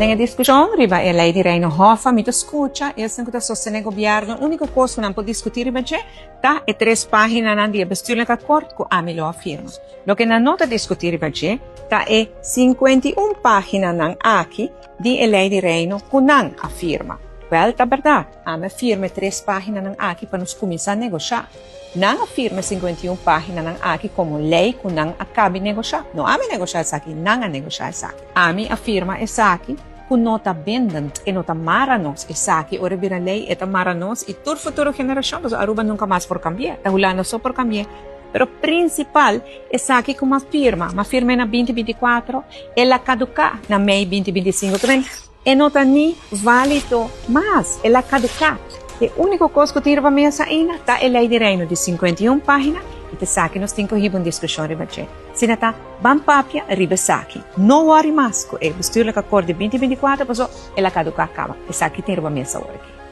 Nella discussione riba e lei direi no hofa mi escucha e sen que sostiene governo único coisa que não pode discutir riba che tá e 3 páginas nan dia bestuurlijk akkoord ko ami lo afirma. Lo que na nota discutir riba che tá e 51 páginas nan aqui di e lei direi no kunan afirma. Well, tá verdade. Ame firme 3 páginas nan aqui para nos começar a negociar. Não afirma 51 páginas nan aqui como lei que não acabe de negociar. Não ame negociar isso aqui, não a negociar isso aqui. Ame afirma isso aqui que não está bendente e não está maranos isso aqui. Ora vira lei e está maranos e toda futura geração, mas Aruba nunca mais por cambiar. Está rolando só por cambiar. Pero principal é aqui que uma firma na 2024, ela caduca na May 2025 também. E não está nem válido mais, ela caduca. A única coisa que eu tiro para mim ainda está a lei de reino de 51 páginas e te saque nos tem corrido uma discussão riba che. Se não está, bam papia riba saque. Não worry mais, é vestir a cor de 2024, mas ela caduca acaba. E saque tem para mim essa hora aqui.